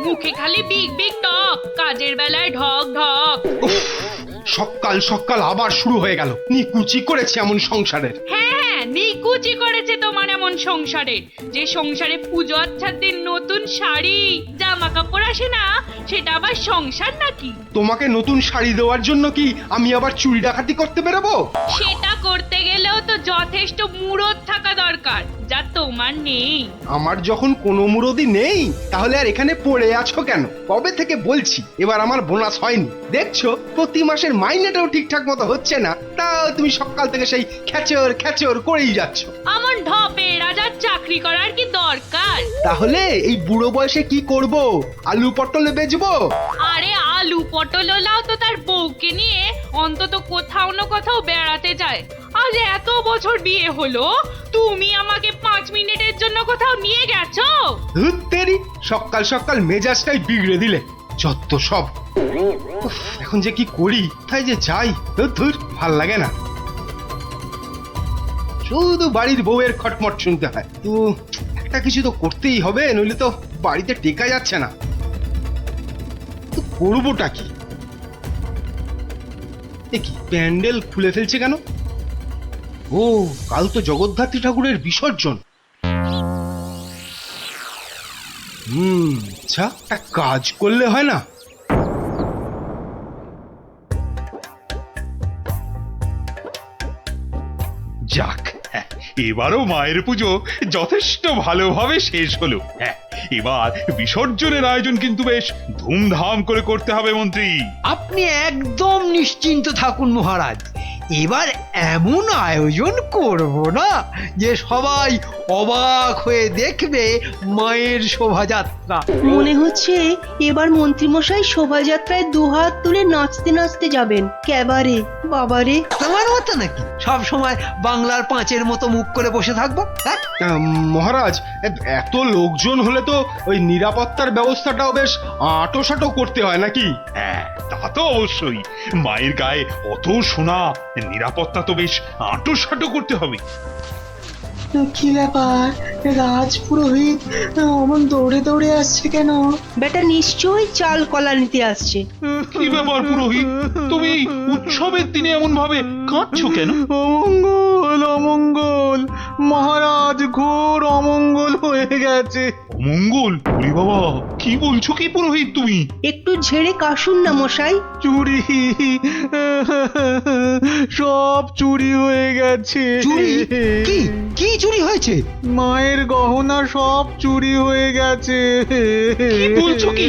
মুখে খালি big big talk, কাজের বেলায় ঢক ঢক। সকাল সকাল আবার শুরু হয়ে গেল। নিকুচি করেছে এমন সংসারের। হ্যাঁ, নিকুচি করেছে তোমার এমন সংসারে, যে সংসারে পুজো আচ্ছার দিন নতুন শাড়ি জামা কাপড় আসে না, সেটা আবার সংসার নাকি? তোমাকে নতুন শাড়ি দেওয়ার জন্য কি আমি আবার চুরি ডাকাতি করতে বেরোবো? সেটা করতে গেলেও তো যথেষ্ট মুরদ থাকা দরকার, যা তোমার নেই। আমার যখন কোনো মুরদি নেই, তাহলে আর এখানে পড়ে আছো কেন? কবে থেকে বলছি এবার আমার বোনাস হয়নি। দেখছো প্রতি মাসের মাইনেটাও ঠিকঠাক মতো হচ্ছে না, তাও তুমি সকাল থেকে সেই খেচর খেচর করেই যাচ্ছ। আমার ঢপে রাজার চাকরি করার কি দরকার? তাহলে এই বুড়ো বয়সে কি করব? আলু পটলে বেচবো? আরে আলু পটল লাও তো তার বউকে নিয়ে অন্তত কোথাও না কোথাও বেড়াতে যায়। আজ এত বছর বিয়ে হলো, তুমি আমাকে 5 মিনিটের জন্য কোথাও নিয়ে গেছো? ধুত তেরি, সকাল সকাল মেজাজটাই বিগড়ে দিলে। যত সব। উফ, এখন যে কি করি, তাই যে যাই, ধুর ভাল লাগে না। শুধু বাড়ির বউয়ের খটমট শুনতে হয়। তো একটা কিছু তো করতেই হবে, নইলে তো বাড়িতে টেকা যাচ্ছে না। তো করবোটা কি? এ কি প্যান্ডেল খুলে ফেলছে কেন? ও, কাল তো জগদ্ধাত্রী ঠাকুরের বিসর্জন। আচ্ছা, একটা কাজ করলে হয় না? যাক, এবারও মায়ের পুজো যথেষ্ট ভালোভাবে শেষ হলো। হ্যাঁ, এবার বিসর্জনের আয়োজন কিন্তু বেশ ধুমধাম করে করতে হবে মন্ত্রী। আপনি একদম নিশ্চিন্ত থাকুন মহারাজ, এবার এমন আয়োজন করব না যে সবাই অবাক হয়ে দেখবে মায়ের শোভাযাত্রা। মনে হচ্ছে এবার মন্ত্রীমশাই শোভাযাত্রায় দুহাত তুলে নাচতে নাচতে যাবেন। ক্যাবারে বাবারে। তোমার মতো নাকি সব সময় বাংলার পাঁচের মতো মুখ করে বসে থাকবো? হ্যাঁ, মহারাজ, এত লোকজন হলে তো ওই নিরাপত্তার ব্যবস্থাটাও বেশ আঁটোসাঁটো করতে হয় নাকি? হ্যাঁ, তা তো অবশ্যই। মায়ের গায়ে অত সোনা, নিরাপত্তা তো বেশ আঁটোসাঁটো করতে হবে। কি ব্যাপার, রাজ পুরোহিত অমন দৌড়ে দৌড়ে আসছে কেন? বেটা নিশ্চয়ই চাল কলা নিতে আসছে। কি ব্যাপার পুরোহিত, তুমি উৎসবের দিনে এমন ভাবে কাঁদছো কেন? অমঙ্গল অমঙ্গল, মহারাজ ঘোর অমঙ্গল হয়ে গেছে। অমঙ্গল? ওরে বাবা, কি বলছো কি পুরোহিত তুমি? একটু ঝেড়ে কাশুন না মশাই। চুরি, সব চুরি হয়ে গেছে। চুরি? কি কি চুরি হয়েছে? মায়ের গহনা সব চুরি হয়ে গেছে। কি বলছো কি?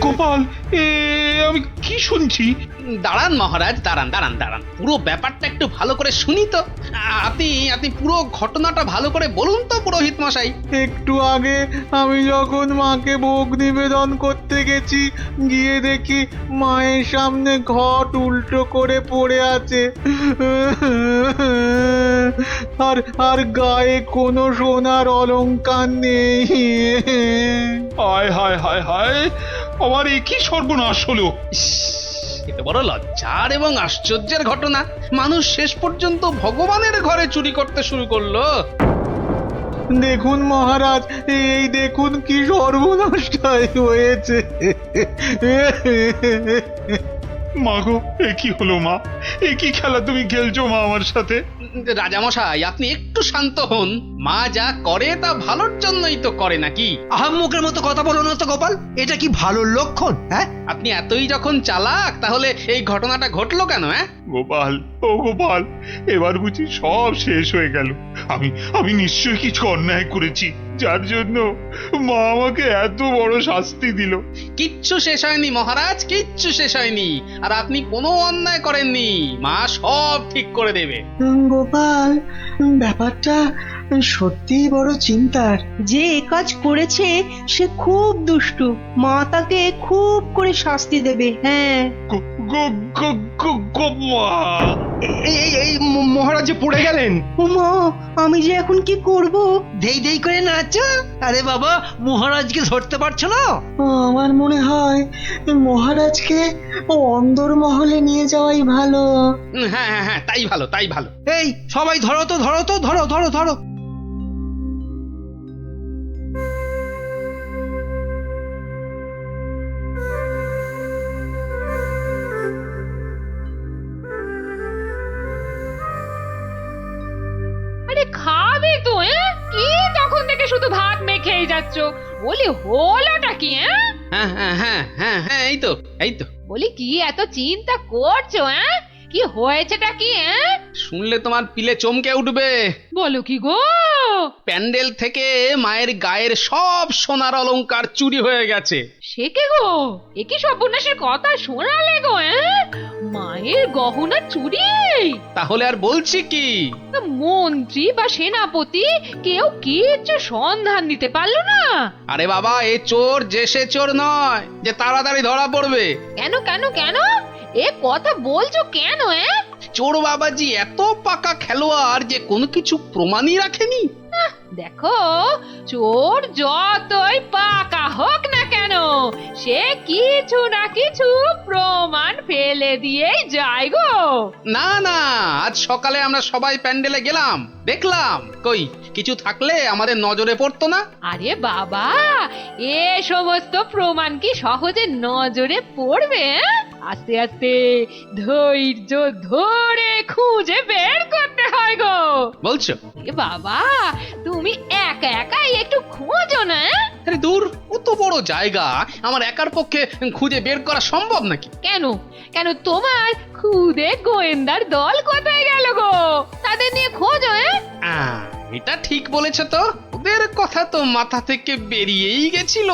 গোপাল, আমি কি শুনছি? দাঁড়ান মহারাজ, দাঁড়ান দাঁড়ান দাঁড়ান, পুরো ব্যাপারটা একটু ভালো করে শুনি তো। আপনি আপনি পুরো ঘটনাটা ভালো করে বলুন তো পুরোহিত মশাই। একটু আগে আমি যখন মাকে ভোগ নিবেদন করতে গেছি, গিয়ে দেখি মায়ের সামনে ঘট উল্টো করে পড়ে আছে, আর আর গায়ে কোনো সোনার অলংকার নেই। হায় হায় হায় হায়, আমার এ কি সর্বনাশ হলো! এটা বড় লজ্জার এবং আশ্চর্যের ঘটনা। মানুষ শেষ পর্যন্ত ভগবানের ঘরে চুরি করতে শুরু করলো। দেখুন মহারাজ, এই দেখুন কি সর্বনাশটাই হয়েছে। মা গো, এ কি হলো মা? এ কি খেলা তুমি খেলছো মা আমার সাথে? রাজামশাই, আপনি একটু শান্ত হন। মা যা করে তা ভালোর জন্যই তো করে নাকি? আহাম্মকের মতো কথা বলো না তো গোপাল, এটা কি ভালো লক্ষণ? হ্যাঁ, আপনি এতই যখন চালাক, তাহলে এই ঘটনাটা ঘটলো কেন? গোপাল, ও গোপাল, এবার বুঝি সব শেষ হয়ে গেল। আমি আমি নিশ্চয়ই কিছু অন্যায় করেছি, যার জন্য মা আমাকে এত বড় শাস্তি দিল। কিচ্ছু শেষ হয়নি মহারাজ, কিচ্ছু শেষ হয়নি। আর আপনি কোনো অন্যায় করেননি, মা সব ঠিক করে দেবে। গোপাল, ব্যাপারটা সত্যিই বড় চিন্তার। যে এ কাজ করেছে সে খুব দুষ্টু, মা তাকে খুব করে শাস্তি দেবে। হ্যাঁ, গো- গো- গো- গো- গো- মা! এই মহারাজ যে পড়ে গেলেন। ও মা, আমি যে এখন কি করব? দেই দেই করে নাচো। আরে বাবা, মহারাজকে ধরতে পারছো না? আমার মনে হয় মহারাজকে অন্দরমহলে নিয়ে যাওয়াই ভালো। হ্যাঁ হ্যাঁ হ্যাঁ, তাই ভালো, তাই ভালো। এই সবাই ধরো তো, ধরো তো, ধরো ধরো ধরো। শুধু ভাত মেখেই যাচ্ছ। বলি হলোটা কি? হ্যাঁ হ্যাঁ হ্যাঁ হ্যাঁ হ্যাঁ, এই তো বলি কি এত চিন্তা করছো? কি হয়েছেটা কি? শুনলে তোমার পিলে চমকে উঠবে। বলো কি গো? প্যান্ডেল থেকে মায়ের গায়ের সব সোনার অলংকার চুরি হয়ে গেছে। সে কে গো? এ কি সর্বনাশের কথা শোনালে গো? মায়ের গহনা চুরি? তাহলে আর বলছি কি? তা মন্ত্রী বা সেনাপতি কেউ কিচ্ছু সন্ধান দিতে পারলো না? আরে বাবা, এ চোর যে সে চোর নয় যে তাড়াতাড়ি ধরা পড়বে। কেন কেন কেন এ কথা বলছো কেন? চোর বাবাজি এত পাকা খেলোয়াড় যে কোনো কিছু প্রমাণই রাখেনি। দেখো, চোর যতই পাকা হোক না কেন, সে কিছু না কিছু প্রমাণ ফেলে দিয়েই যায় গো। না না, আজ সকালে আমরা সবাই প্যান্ডেলে গেলাম, দেখলাম কই কিছু থাকলে আমাদের নজরে পড়তো না। আরে বাবা, এ সমস্ত প্রমাণ কি সহজে নজরে পড়বে? আস্তে আস্তে ধৈর্য ধরে খুঁজে বের করতে হয় গো। বলছো? এ বাবা, তুমি একা একাই একটু খোঁজো না। আরে দূর, অত বড় জায়গা আমার একার পক্ষে খুঁজে বের করা সম্ভব নাকি? কেন কেন তোমার খুদে গোয়েন্দার দল কোথায় গেল গো? তাদের নিয়ে খোঁজো। এটা ঠিক বলেছে তো, ওদের কথা তো মাথা থেকে বেরিয়েই গেছিল।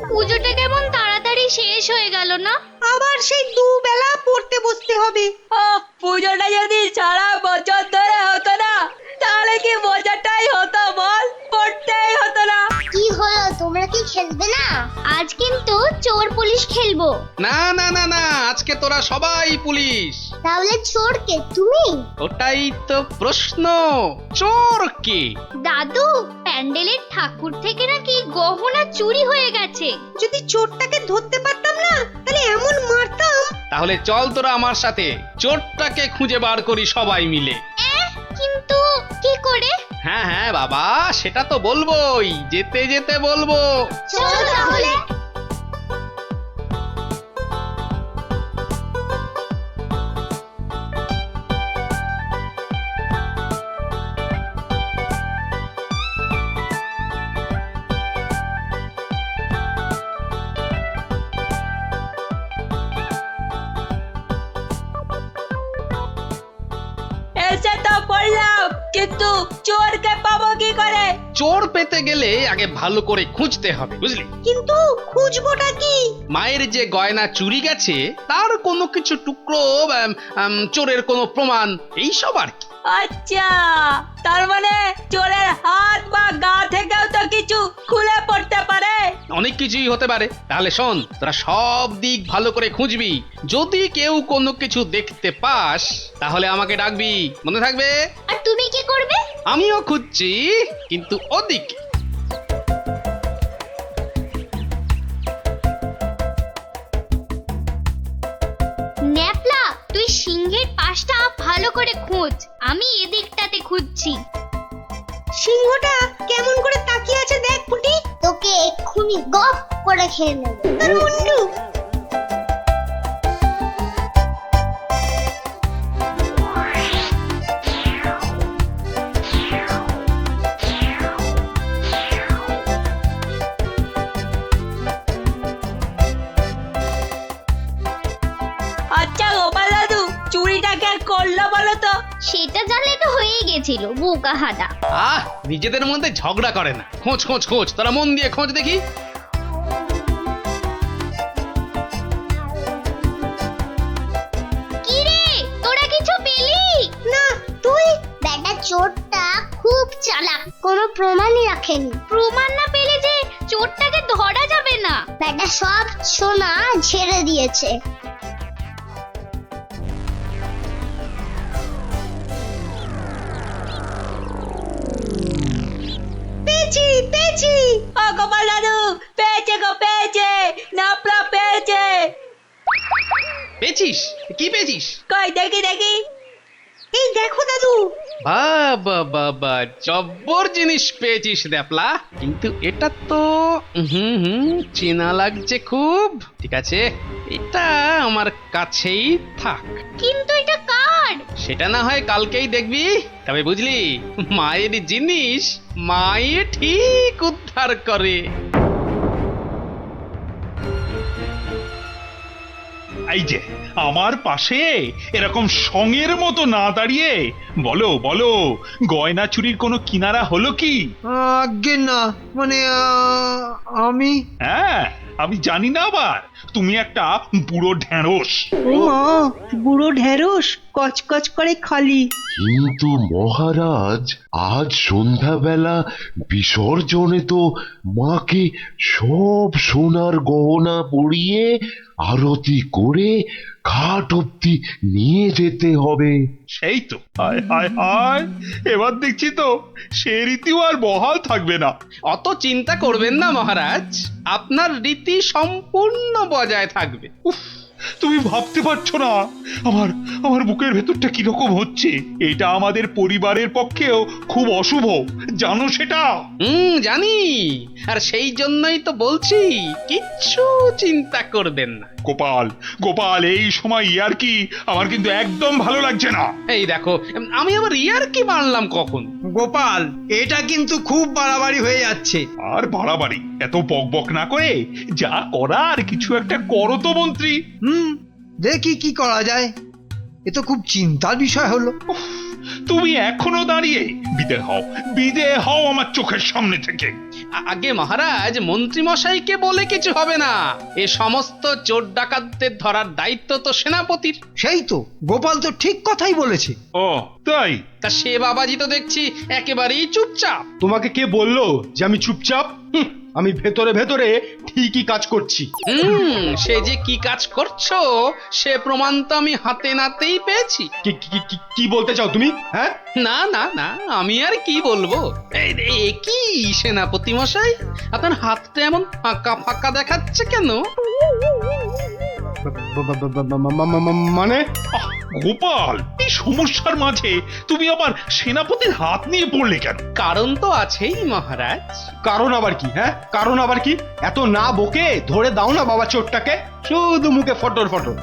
পুজোটা কেমন তাড়াতাড়ি শেষ হয়ে গেল না? আবার সেই দুবেলা পড়তে বসতে হবে। পুজোটা যদি সারা বছর ধরে হতো না, তাহলে কি মজাটাই হতো বল? পড়তেই হতো না। কি হলো, তোমরা কি খেলবে না? আজ কিন্তু চোর পুলিশ খেলবো। না না না না, আজকে তোরা সবাই পুলিশ। তাহলে চোর কে, তুমি? ওটাই তো প্রশ্ন, চোর কে? দাদু, প্যান্ডেলের ঠাকুর থেকে নাকি গহনা চুরি হয়ে গেছে। যদি চোরটাকে ধরতে পারতাম না, তাহলে এমন মারতাম। তাহলে চল তোরা আমার সাথে চোরটাকে খুঁজে বার করি সবাই মিলে। কিন্তু কি করে? হ্যাঁ হ্যাঁ বাবা, সেটা তো বলবোই, যেতে যেতে বলবো। চলো তাহলে। এসে তো পড়লাম, কিন্তু চোরকে পাবো কি করে? চোর পেতে গেলে আগে ভালো করে খুঁজতে হবে, বুঝলি? কিন্তু খুঁজবোটা কি? মায়ের যে গয়না চুরি গেছে তার কোনো কিছু টুকরো, চোরের কোনো প্রমাণ, এই সব আর কি। আচ্ছা, তার মানে চোরের হাত বা গা থেকেও তো কিছু খুলে পড়তে পারে। অনেক কিছুই হতে পারে। তাহলে শোন, তোরা সব দিক ভালো করে খুঁজবি, যদি কেউ কোনো কিছু দেখতে পাস তাহলে আমাকে ডাকবি, মনে থাকবে? আর তুমি কি করবে? আমিও খুঁজছি, কিন্তু ওদিকে। ন্যাপলা, তুই সিংহের পাশটা ভালো করে খোঁজ, আমি এদিকটাতে খুঁজছি। সিংহটা কেমন করে তাকিয়ে আছে দেখ পুটি। তোকে এক্ষুনি গপ করে খেয়ে নেব। আর মুন্ডু, আচ্ছা গোপাল দাদু, চুরিটা কে করলো বলো তো? সেটা জানলে তো হয়েই গেছিল, বোকা হাদা। নিজেদের মধ্যে ঝগড়া করে না, খোঁজ খোঁজ খোঁজ, তোরা মন দিয়ে খোঁজ দেখি। কি রে, তোরা কিছু পেলি? না তুই? বেটা চোরটা খুব চালাক, কোনো প্রমাণই রাখেনি। প্রমাণ না পেলে যে চোরটাকে ধরা যাবে না। বেটা সব সোনা ঝেড়ে দিয়েছে। পেয়েছি পেয়েছি। ও গোপাল দাদু, পেয়েছে গো, পেয়েছে, নাপলা পেয়েছে। পেয়েছিস? কি পেয়েছিস? কই দেখি দেখি। এই দেখো দাদু। বাবা বাবা, জব্বর জিনিস পেয়েছিস দ্যাপলা, কিন্তু এটা তো চেনা লাগছে খুব। ঠিক আছে, এটা আমার কাছেই থাক। কিন্তু এটা কার? সেটা না হয় কালকেই দেখবি, তবে বুঝলি মায়ের জিনিস মায়ে ঠিক উদ্ধার করে। এই যে আমার পাশে এরকম সঙের মতো না দাঁড়িয়ে বলো বলো, গয়না চুরির কোনো কিনারা হলো কি? আজ্ঞে না, মানে আমি হ্যাঁ, আমি জানি না আবার তুমি একটা বুড়ো ঢ্যাঁড়স। ও মা, বুড়ো ঢেঁড়স কচকচ করে খালি। কিন্তু মহারাজ, আজ সন্ধ্যাবেলা বিসর্জনে তো মাকে সব সোনার গহনা পরিয়ে আরতি করে ঘাট অব্দি নিয়ে যেতে হবে। সেই তো, হায় হায় হায়, এবার দেখছি তো সে রীতিও আর বহাল থাকবে না। অত চিন্তা করবেন না মহারাজ, আপনার রীতি সম্পূর্ণ বজায় থাকবে। উফ, তুমি ভাবতে পারছো না আমার আমার বুকের ভেতরটা কিরকম হচ্ছে। এটা আমাদের পরিবারের পক্ষেও খুব অশুভ, জানো সেটা? জানি, আর সেই জন্যই তো বলছি কিচ্ছু চিন্তা করবেন না। গোপাল গোপাল, এই সময় ইয়ার কি আমার কিন্তু একদম ভালো লাগছে না। এই দেখো, আমি আবার ইয়ার কি মানলাম কখন? গোপাল, এটা কিন্তু খুব বাড়াবাড়ি হয়ে যাচ্ছে। আর বাড়াবাড়ি এত বকবক না করে যা করার কিছু একটা করো তো মন্ত্রী। দেখি কি করা যায়। এ তো খুব চিন্তার বিষয় হলো। তুমি এখনো দাঁড়িয়ে? বিদে হও আমার চোখের সামনে থেকে। আগে মহারাজ, মন্ত্রী মশাইকে বলে কিছু হবে না। এ সমস্ত চোর ডাকাতদের ধরার দায়িত্ব তো সেনাপতির। সেই তো, গোপাল তো ঠিক কথাই বলেছে। ও তাই? তা সে বাবাজি তো দেখছি একেবারেই চুপচাপ। তোমাকে কে বললো যে আমি চুপচাপ? আমি ভেতরে ভেতরে ঠিকই কাজ করছি। সে যে কি কাজ করছো সে প্রমাণ তো আমি হাতে নাতেই পেয়েছি। কি বলতে চাও তুমি? হ্যাঁ, না না না, আমি আর কি বলবো। এই কি সেনাপতি মশাই, আপনার হাতটা এমন ফাঁকা ফাঁকা দেখাচ্ছে কেন? মানে আহ, গোপাল, এই সমস্যার মাঝে তুমি আবার সেনাপতির হাত নিয়ে পড়লে কেন? কারণ তো আছেই মহারাজ। কারণ আবার কি? হ্যাঁ, কারণ আবার কি? এত না বকে ধরে দাও না বাবা চোরটাকে, শুধু মুখে ফটর ফটর।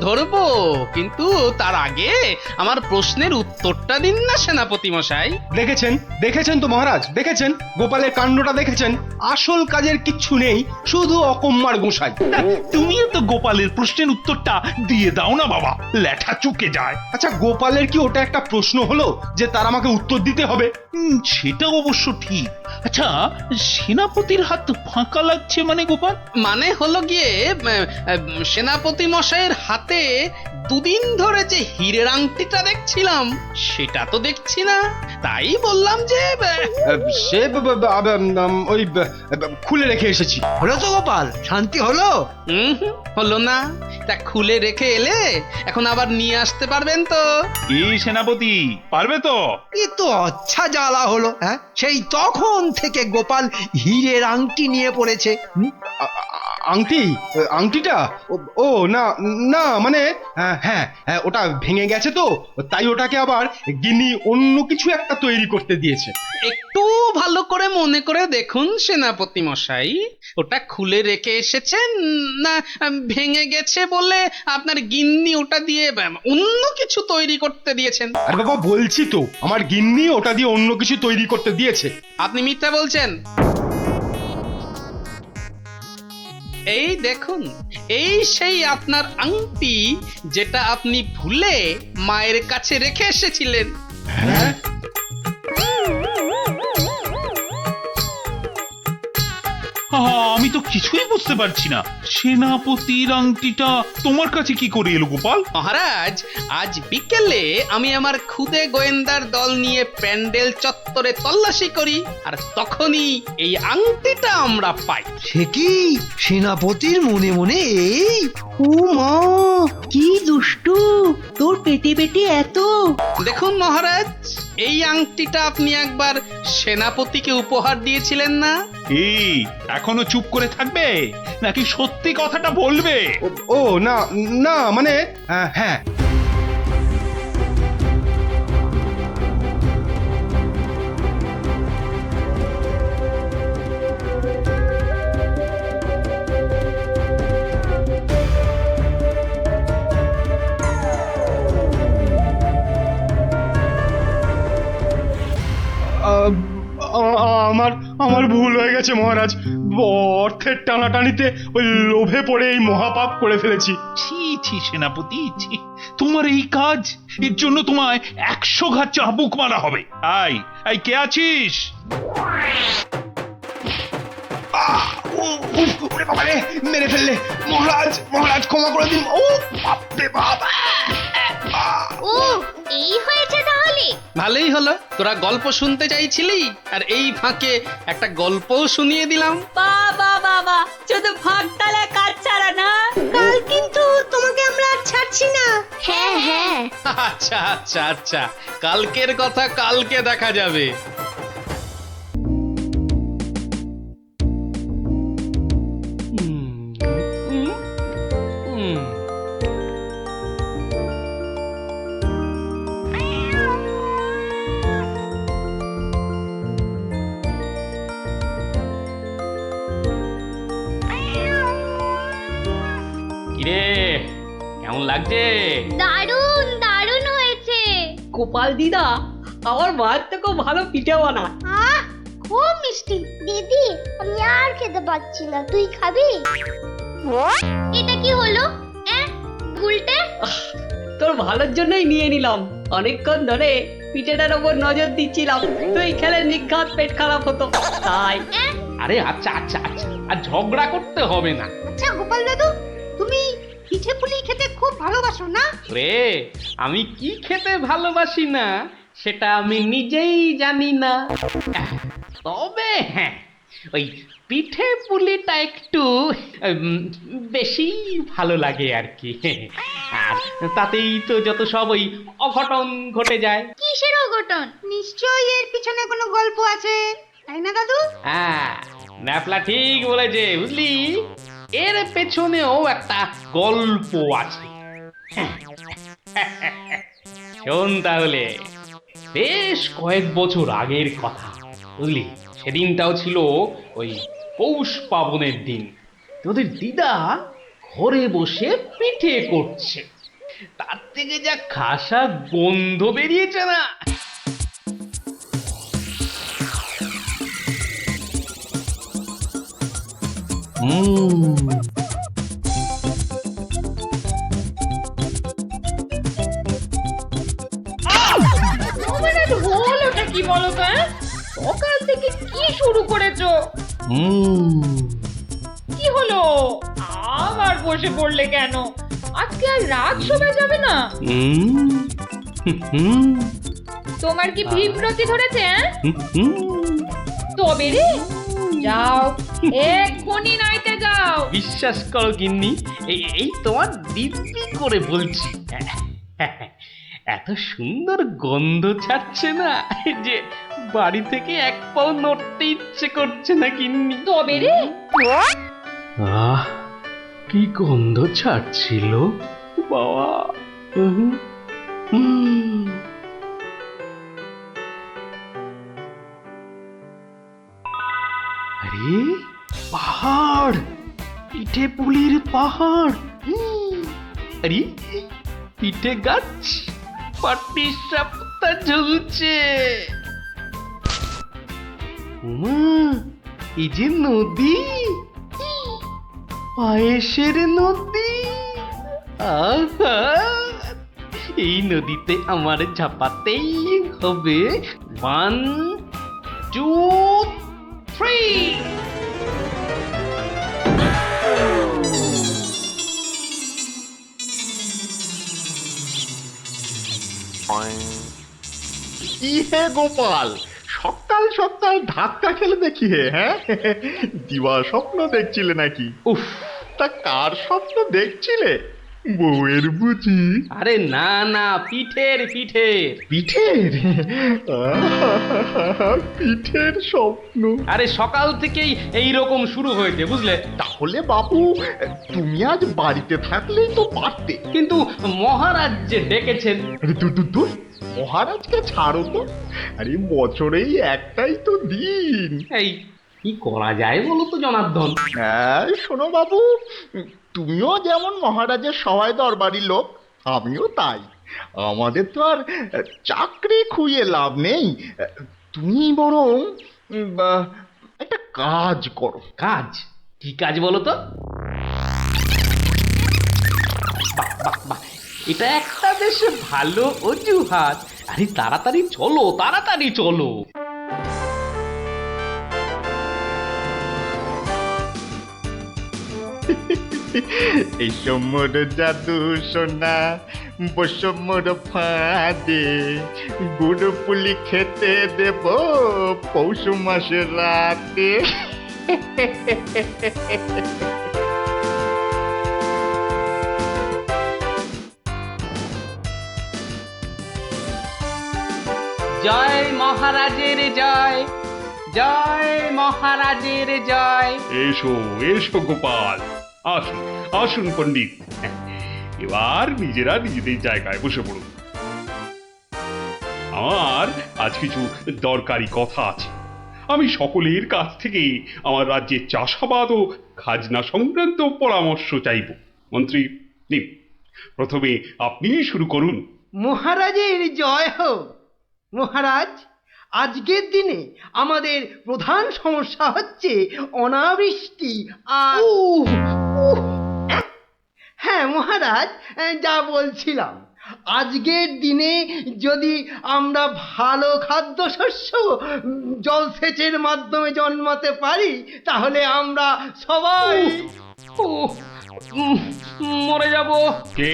ধরবো, কিন্তু তার আগে আমার প্রশ্নের উত্তরটা দিন না সেনাপতি মশাই। দেখেছেন তো মহারাজ, দেখেছেন গোপালের কাণ্ডটা দেখেছেন। আসল কাজের কিচ্ছু নেই, শুধু অকম্মার গোসাই। তুমিও তো গোপালের প্রশ্নের উত্তরটা দিয়ে দাও না বাবা, লেঠা চুকে যায়। আচ্ছা, গোপালের কি ওটা একটা প্রশ্ন হলো যে তার আমাকে উত্তর দিতে হবে? সেটা অবশ্য ঠিক। আচ্ছা, সেনাপতির হাত ফাঁকা লাগছে মানে গোপাল? মানে হলো গিয়ে সেনাপতি মশাইয়ের হাতে দুদিন ধরে যে হীরের আংটিটা দেখছিলাম সেটা তো দেখছি না, তাই বললাম যে সে ওই খুলে রেখে এসেছি। হলো তো গোপাল, শান্তি হলো? হলো না। তা খুলে রেখে এলে এখন আবার নিয়ে আসতে পারবেন তো? এই সেনাপতি পারবে তো? এ তো আচ্ছা জ্বালা হলো। হ্যাঁ, সেই তখন থেকে গোপাল হীরের আংটি নিয়ে পড়েছে। আংটিটা? ও না না, মানে হ্যাঁ, ওটা ভেঙে গেছে তো, তাই ওটাকে আবার গিন্নি অন্য কিছু একটা তৈরি করতে দিয়েছে। একটু ভালো করে মনে করে দেখুন সেনাপতি মশাই, ওটা খুলে রেখে এসেছেন না ভেঙে গেছে বলে আপনার গিন্নি ওটা দিয়ে অন্য কিছু তৈরি করতে দিয়েছেন? আর বাবা বলছি তো, আমার গিন্নি ওটা দিয়ে অন্য কিছু তৈরি করতে দিয়েছে। আপনি মিথ্যা বলছেন। এই দেখুন, এই সেই আপনার আংটি যেটা আপনি ভুলে মায়ের কাছে রেখে এসেছিলেন। হ্যাঁ, আমি তো কিছুই বুঝতে পারছি না, সেনাপতির আংটিটা তোমার কাছে কি করে এলো গোপাল? মহারাজ, আজ বিকেলে আমি আমার খুদে গোয়েন্দার দল নিয়ে প্যান্ডেল চত্বরে তল্লাশি করি, আর তখনই এই আংটিটা আমরা পাই। সে কি সেনাপতির মনে মনে এই? ও মা, কি দুষ্টু, তোর পেটে পেটে এত। দেখুন মহারাজ, এই আংটিটা আপনি একবার সেনাপতিকে উপহার দিয়েছিলেন না? এই এখনো চুপ করে থাকবে নাকি সত্যি কথাটা বলবে? ও না না, মানে হ্যাঁ, আমার আমার ভুল হয়ে গেছে মহারাজ। অর্থের টানাটানিতে ওই লোভে পড়ে এই মহাপাপ করে ফেলেছি। ছি ছি সেনাপতি, ছি, তোমার এই কাজ, এর জন্য তোমায় 100 ঘাত চাবুক মারা হবে। আই আই, কে আছিস? ওরে বাবা রে, মেরে ফেললে মহারাজ। মহারাজ ক্ষমা করে দিন। ও বাপরে বাপ। ও এই হয়েছে তাহলে। ভালোই হলো, তোরা গল্প শুনতে চাইছিলি আর এই ফাঁকে একটা গল্পও শুনিয়ে দিলাম। বাবা বাবা, শুধু ফাঁকতালে কাজ ছাড়া না। কাল কিন্তু তোমাকে আমরা আর ছাড়ছি না। হ্যাঁ হ্যাঁ। আচ্ছা আচ্ছা আচ্ছা, কালকের কথা কালকে দেখা যাবে। কিরে, কেমন লাগছে? দারুণ দারুণ হয়েছে। গোপাল দিদা আমার মায়ের থেকেও ভালো পিঠে বানায়। আহ খুব মিষ্টি। দিদি আমি আর খেতে পাচ্ছি না, তুই খাবি? এটা কি হলো? উল্টে? তোর ভালোর জন্যই নিয়ে নিলাম। অনেকক্ষণ ধরে পিঠেটার ওপর নজর দিচ্ছিলাম, তুই খেলে নিঘাত পেট খারাপ হতো তাই। আরে আচ্ছা আচ্ছা আচ্ছা, আর ঝগড়া করতে হবে না। আচ্ছা গোপাল দাদু, তুমি পিঠে পুলি খেতে খুব ভালোবাসো না? রে, আমি কি খেতে ভালোবাসি না সেটা আমি নিজেই জানি না। তবে হ্যাঁ, ওই পিঠে পুলিটা একটু বেশি ভালো লাগে আর কি। আর তাতেই তো যত সব ওই অঘটন ঘটে যায়। কিসের অঘটন? নিশ্চয়ই এর পিছনে কোনো গল্প আছে, তাই না দাদু? হ্যাঁ, ন্যাপলা ঠিক বলেছে, বুঝলি, এর পেছনেও একটা গল্প আছে। শোন তাহলে, বেশ কয়েক বছর আগের কথা, বুঝলি, সেদিনটাও ছিল ওই পৌষ পাবনের দিন। তোদের দিদা ঘরে বসে পিঠে করছে, তার থেকে যা খাসা গন্ধ বেরিয়েছে না। হলোটা কি বলো তো? সকাল থেকে কি শুরু করেছো? কি হলো? আবার বসে পড়লে কেন? আজকে আর রাত শোভা যাবে না? তোমার কি বিব্রতি ধরেছে? তবে রে, যাও এক্ষুনি নাইতে যাও। বিশ্বাস করো গিন্নি, এই তোমার দিব্যি করে বলছি, এত সুন্দর গন্ধ ছাড়ছে না যে বাড়ি থেকে এক পাও নড়তে ইচ্ছে করছে না গিন্নি। তবে রে, আহ, কি গন্ধ ছাড়ছিল বাবা। আরে পাহাড়, পিঠে পুলির পাহাড়। আরে পিঠে গাছ, পাটি সাপটা ঝুলছে। এই যে নদী, পায়েসের নদী। আহা, এই নদীতে আমার ঝাপাতেই হবে। 1 2 3। ইহে গোপাল, সকাল সকাল ধাক্কা খেলে দেখি হে। হ্যাঁ, দিবা স্বপ্ন দেখছিলে নাকি? উফ, তা কার স্বপ্ন দেখছিলে? বউয়ের বুঝি? আরে না না, পিঠের পিঠের পিঠের? পিঠের স্বপ্ন? আরে সকাল থেকেই এই রকম শুরু হয়েছে, বুঝলে। তাহলে বাবু, তুমি আজ বাড়িতে থাকলেই তো পারতে। কিন্তু মহারাজ যে ডেকেছেন। আরে দূর, মহারাজকে ছাড়ো তো। আরে বছরেই একটাই তো দিন। এই কি করা যায় বলো তো জনার্দন? হ্যাঁ শোনো বাবু, তুমিও যেমন মহারাজের সবাই দরবারি লোক, আমিও তাই। আমাদের তো আর চাকরি খুইয়ে লাভ নেই। তুমি বরং বা একটা কাজ করো। কাজ? কি কাজ বলো তো? বাহ, বাহ, বাহ। এটা একটা বেশ ভালো অজুহাত। আরে তাড়াতাড়ি চলো, তাড়াতাড়ি চলো। এই সমর জাদু সোনা বসমর ফাঁদে গুড় পুলি খেতে দেব পৌষ মাসের রাতে। জয় মহারাজের জয়, জয় মহারাজের জয়। এসো এসো গোপাল, আসুন আসুন পণ্ডিত, এবার নিজেরা নিজেদের জায়গায় বসে পড়ুন। আমার আজ কিছু দরকারি কথা আছে। আমি সকলের কাছ থেকে আমার রাজ্যের চাষাবাদ ও খাজনা সংক্রান্ত পরামর্শ চাইব। মন্ত্রী নিন, প্রথমে আপনি শুরু করুন। মহারাজের জয় হোক। মহারাজ, আজকের দিনে আমাদের প্রধান সমস্যা হচ্ছে অনাবৃষ্টি আর হ্যাঁ মহারাজ, যা বলছিলাম, আজকের দিনে যদি আমরা ভালো খাদ্যশস্য জলসেচের মাধ্যমে জন্মাতে পারি তাহলে আমরা সবাই মরে যাব। কে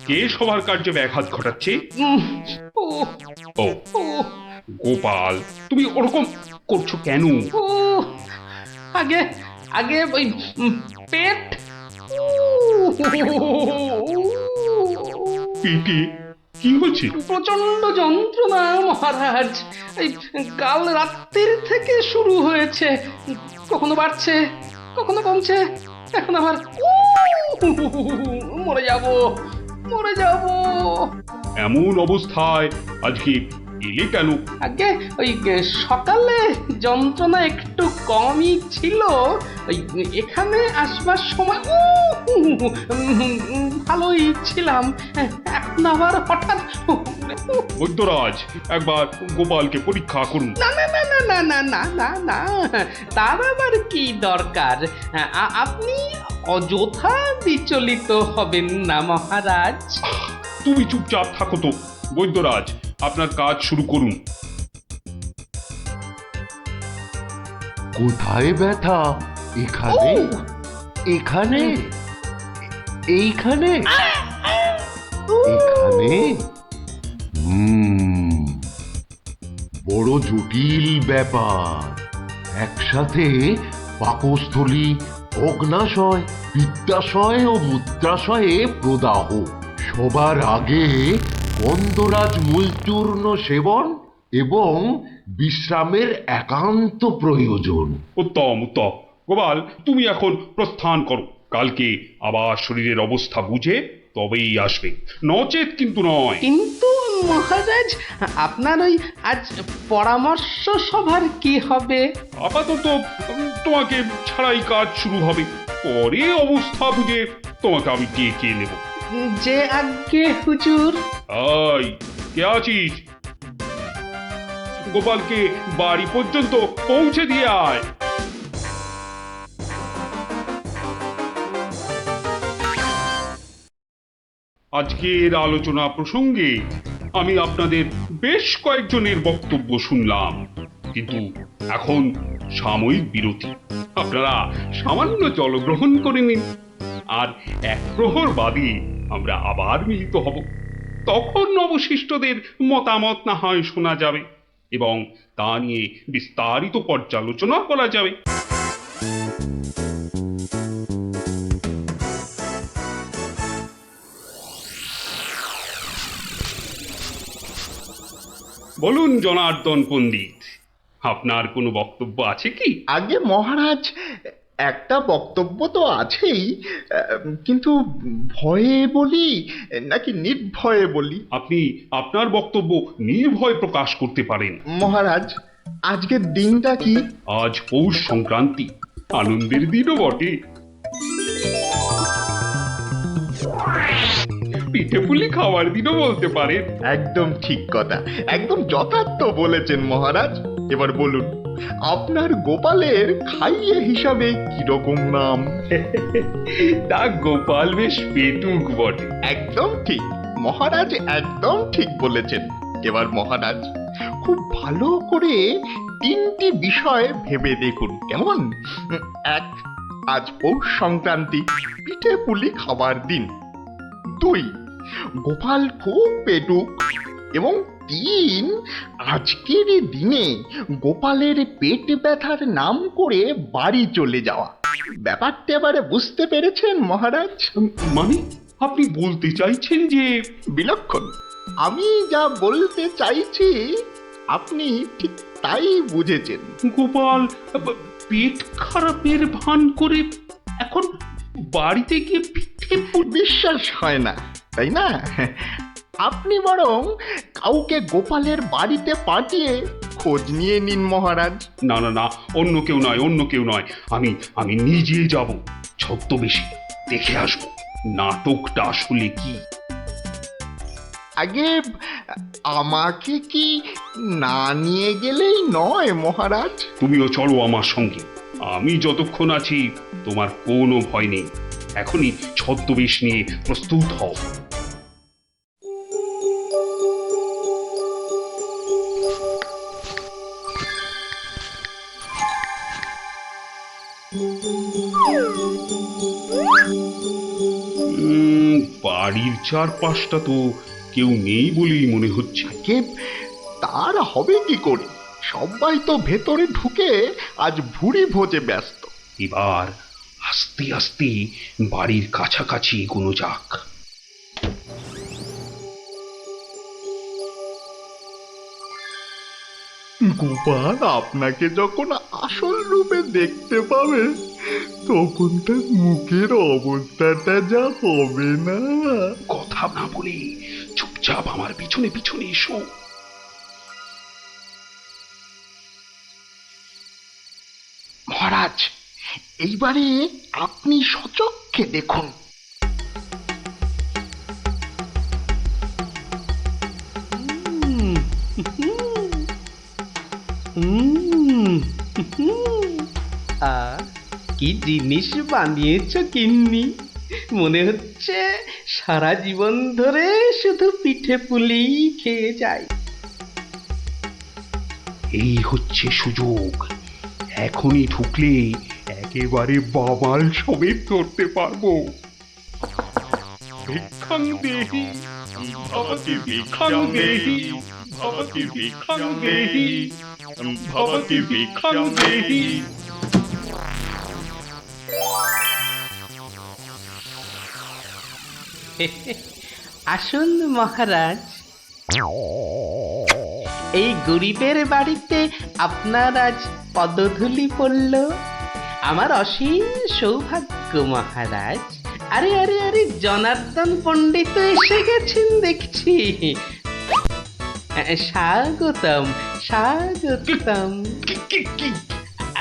কে সবার কার্যে ব্যাঘাত ঘটাচ্ছে? ও গোপাল, তুমি ওরকম করছো কেন? আগে আগে ওই পেট। পেটে কি হচ্ছে? প্রচন্ড যন্ত্রণা মহারাজ। এই কাল রাত্রির থেকে শুরু হয়েছে, কখনো বাড়ছে কখনো কমছে, এখন আবার মরে যাব মরে যাব। এমন অবস্থায় আজকে এলে কেন? আগে ওই সকালে যন্ত্রণা একটু কমই ছিল, ওই এখানে আসবার সময় ভালোই ছিলাম, এখন আবার হঠাৎ। বৈদ্যরাজ, একবার গোপালকে পরীক্ষা করুন। না না না না না না না না না, তার আবার কি দরকার? আপনি অযথা বিচলিত হবেন না মহারাজ। তুমি চুপচাপ থাকো তো। বৈদ্যরাজ, আপনার কাজ শুরু করুন। কোথায় ব্যথা? এখানে? এখানে? এইখানে? এখানে? বড় জটিল ব্যাপার। একসাথে পাকস্থলী, অগ্নাশয়, পিত্তাশয় ও মূত্রাশয়ে প্রদাহ। সবার আগে গন্ধরাজ মূলচূর্ণ সেবন এবং বিশ্রামের একান্ত প্রয়োজন। উত্তম উত্তম। গোপাল, তুমি এখন প্রস্থান করো। কালকে আবার শরীরের অবস্থা বুঝে তবেই আসবে, নচেত কিন্তু নয়। কিন্তু মহারাজ, আপনার ওই আজ পরামর্শ সভার কি হবে? আপাতত তোমাকে ছাড়াই কাজ শুরু হবে, পরে অবস্থা বুঝে তোমাকে আমি ডেকে নেব। যে আজ্ঞে হুজুর। আই, কে আছিস? গোপালকে বাড়ি পর্যন্ত পৌঁছে দিয়ে আয়। আজকের আলোচনা প্রসঙ্গে আমি আপনাদের বেশ কয়েকজনের বক্তব্য শুনলাম, কিন্তু এখন সাময়িক বিরতি। আপনারা সামান্য জলগ্রহণ করে নিন, আর এক প্রহর বাদে আমরা আবার মিলিত হব। তখন অবশিষ্টদের মতামত না হয় শোনা যাবে এবং তা নিয়ে বিস্তারিত পর্যালোচনা করা যাবে। বলুন জনার্দন পণ্ডিত, আপনার কোনো বক্তব্য আছে কি? আগে মহারাজ, একটা বক্তব্য তো আছেই, কিন্তু ভয়ে বলি নাকি নির্ভয়ে বলি? আপনি আপনার বক্তব্য নির্ভয় প্রকাশ করতে পারেন। মহারাজ, আজকের দিনটা কি? আজ পৌষ সংক্রান্তি, আনন্দের দিনও বটে। পিঠে পুলি খাওয়ার দিনও বলতে পারেন। একদম ঠিক কথা, একদম যথার্থ বলেছেন মহারাজ। এবার বলুন, আপনার গোপালের খাইয়ে হিসাবে কিরকম নাম? তা গোপাল বেশ পেটুক বটে। একদম ঠিক মহারাজ, একদম ঠিক বলেছেন। এবার মহারাজ খুব ভালো করে 3টি বিষয় ভেবে দেখুন কেমন? 1, আজ পৌষ সংক্রান্তি, পিঠে পুলি খাবার দিন। 2, গোপাল খুব পেটুক। এবং 3, আজকের এই দিনে গোপালের পেট ব্যথার নাম করে বাড়ি চলে যাওয়া। ব্যাপারটা এবারে বুঝতে পেরেছেন মহারাজ? মানে আপনি বলতে চাইছেন যে বিলক্ষণ। আমি যা বলতে চাইছি আপনি ঠিক তাই বুঝেছেন। গোপাল পেট খারাপের ভান করে এখন বাড়িতে গিয়ে পিঠে বিশ্বাস হয় না তাই না? আপনি বরং কাউকে গোপালের বাড়িতে পাঠিয়ে খোঁজ নিয়ে নিন মহারাজ। না না না, অন্য কেউ নয়, অন্য কেউ নয়, আমি নিজে যাব, ছদ্মবেশে দেখে আসবো নাটকটা আসলে কি। আগে আমাকে কি না নিয়ে গেলেই নয় মহারাজ? তুমিও চলো আমার সঙ্গে, আমি যতক্ষণ আছি তোমার কোনো ভয় নেই। এখনই ছদ্মবেশ নিয়ে প্রস্তুত হও। বাড়ির চারপাশটা তো কেউ নেই বলেই মনে হচ্ছে। কে তার হবে কি করে? সবাই তো ভেতরে ঢুকে আজ ভুরি ভোজে ব্যস্ত। এবার আস্তে আস্তে বাড়ির কাছাকাছি এগোনো যাক। গোপাল আপনাকে যখন আসল রূপে দেখতে পাবে তখন তার মুখের অবস্থাটা যা হবে না। কথা না বলে চুপচাপ আমার পিছনে পিছনে এসো। মহারাজ এইবারে আপনি সচক্ষে দেখুন। কি জিনিস বানিয়েছ গিন্নি, মনে হচ্ছে সারা জীবন ধরে শুধু পিঠে পুলি খেয়ে যায়। এই হচ্ছে সুযোগ, এখনই ঢুকলে একেবারে বাবাল সমেত ধরতে পারবো। ভিক্ষাং দেহি ভবতি, ভিক্ষাং দেহি ভবতি, ভিক্ষাং দেহি ভবতি, ভিক্ষাং দেহি। আসুন মহারাজ, এই গরিবের বাড়িতে আপনার আজ পদধূলি পড়ল, আমার অসীম সৌভাগ্য মহারাজ। আরে আরে আরে, জনার্দন পণ্ডিত এসে গেছেন দেখছি। স্বাগতম স্বাগতম।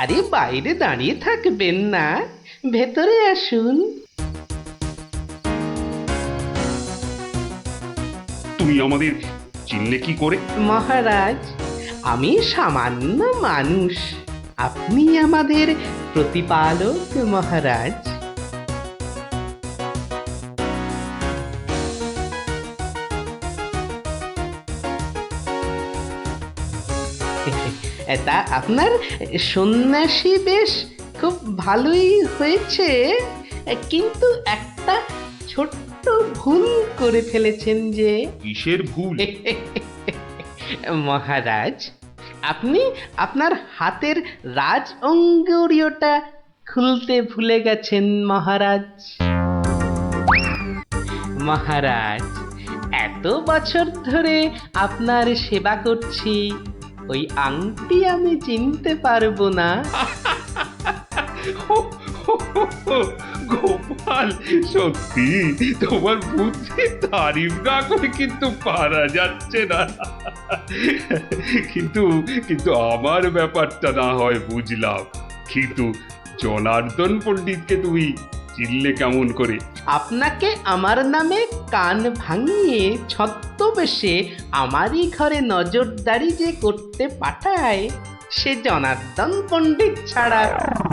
আরে বাইরে দাঁড়িয়ে থাকবেন না, ভেতরে আসুন। তুমি আমাদের চিনলে কি করে? মহারাজ, আমি সামান্য মানুষ, আপনি আমাদের প্রতিপালক মহারাজ। তা আপনার সন্ন্যাসী বেশ খুব ভালোই হয়েছে, কিন্তু একটা ছোট্ট ভুল করে ফেলেছেন। যে কিসের ভুল? মহারাজ, আপনি আপনার হাতের রাজ অঙ্গুরীয়টা খুলতে ভুলে গেছেন মহারাজ। মহারাজ, এত বছর ধরে আপনার সেবা করছি, ওই আংটি আমি চিনতে পারবো না? গোপাল, সত্যি তোমার বুদ্ধি তারিফ না করে কিন্তু পারা যাচ্ছে না। কিন্তু কিন্তু আমার ব্যাপারটা না হয় বুঝলাম, কিন্তু জনার্দন পণ্ডিতকে তুমি চিনলে কেমন করে? আপনাকে আমার নামে কান ভাঙিয়ে ছদ্মবেশে আমারই ঘরে নজরদারি যে করতে পাঠায়, সে জনার্দন পণ্ডিত ছাড়া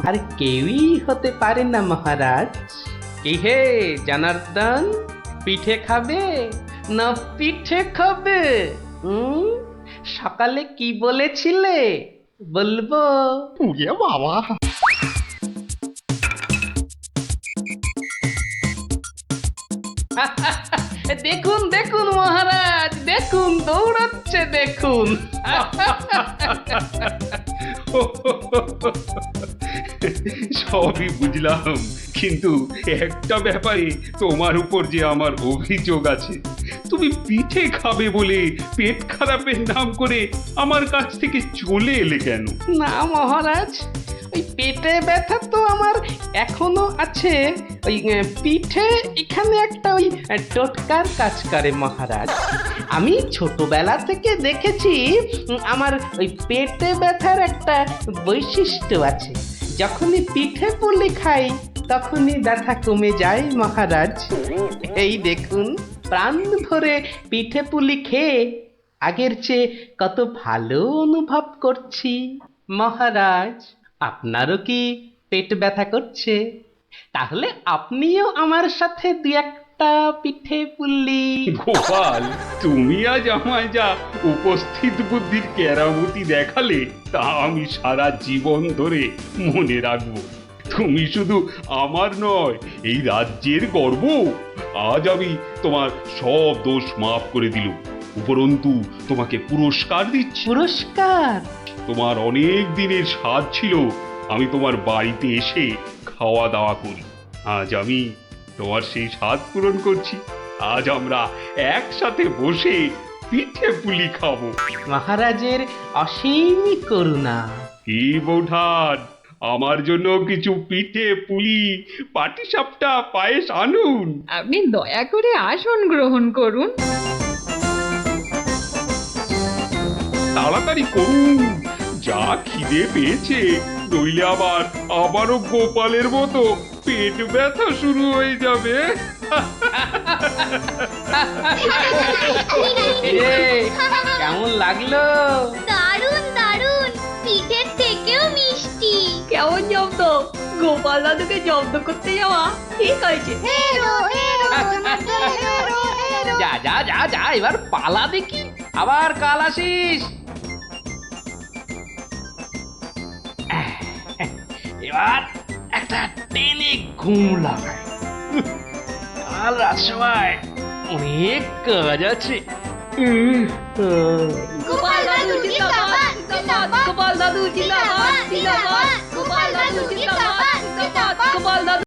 আর কেউই হতে পারে না মহারাজ। কি হে জনার্দন, পিঠে খাবে না পিঠে খাবে? সকালে কি বলেছিলে বলবো? উড়িয়ে বাবা, দেখুন দেখুন মহারাজ, দেখুন দৌড়াচ্ছে দেখুন। সবই বুঝলাম, কিন্তু একটা ব্যাপারে তোমার উপর যে আমার অভিযোগ আছে। তুমি পিঠে খাবে বলে পেট খারাপের নাম করে আমার কাছ থেকে চলে এলে কেন? না মহারাজ, ওই পেটে ব্যথা তো আমার এখনো আছে। ওই পিঠে এখানে একটা ওই টোটকার কাজ করে মহারাজ। আমি ছোটবেলা থেকে দেখেছি আমার ওই পেটে ব্যথার একটা বৈশিষ্ট্য আছে। যখনই পিঠে পুলি খাই তখনই ব্যথা কমে যায় মহারাজ। এই দেখুন, প্রাণ ভরে পিঠে পুলি খেয়ে আগের চেয়ে কত ভালো অনুভব করছি। মহারাজ, আপনারও কি পেট ব্যথা করছে? তাহলে আপনিও আমার সাথে দু একটা পিঠে পুলি। গোপাল, তুমি আজ আমায় যা উপস্থিত বুদ্ধির কেরামতি দেখালে তা আমি সারা জীবন ধরে মনে রাখবো। তুমি শুধু আমার নয়, এই রাজ্যের গর্ব। আজ আমি তোমার সব দোষ মাফ করে দিলুম, উপরন্তু তোমাকে পুরস্কার দিচ্ছি। পুরস্কার? তোমার অনেক দিনের স্বাদ ছিল আমি তোমার বাড়িতে এসে খাওয়া দাওয়া করি। আজ আমি তোমার সেই স্বাদ পূরণ করছি। আজ আমরা একসাথে বসে পিঠে পুলি খাবো। মহারাজের অসীম করুণা। কি বৌঠান, আমার জন্য কিছু পিঠে পুলি পাটিসাপটা পায়েস আনুন। আপনি দয়া করে আসন গ্রহণ করুন। তাড়াতাড়ি করুন, যা খিদে পেয়েছে, নইলে আবারও গোপালের মতো পেট ব্যথা শুরু হয়ে যাবে। কেমন লাগলো? দারুণ দারুণ, পিঠের থেকেও মিষ্টি। কেমন জব্দ? গোপাল দাদুকে জব্দ করতে যাওয়া ঠিক হয়েছে। যা যা যা যা, এবার পালা দেখি, আবার কাল আসিস। এবার একটা টেনে ঘুম লাগাই। কাল রাজসভায় অনেক কাজ আছে। গোপাল দাদু জিন্দাবাদ, গোপাল দাদু জিন্দাবাদ, জিন্দাবাদ।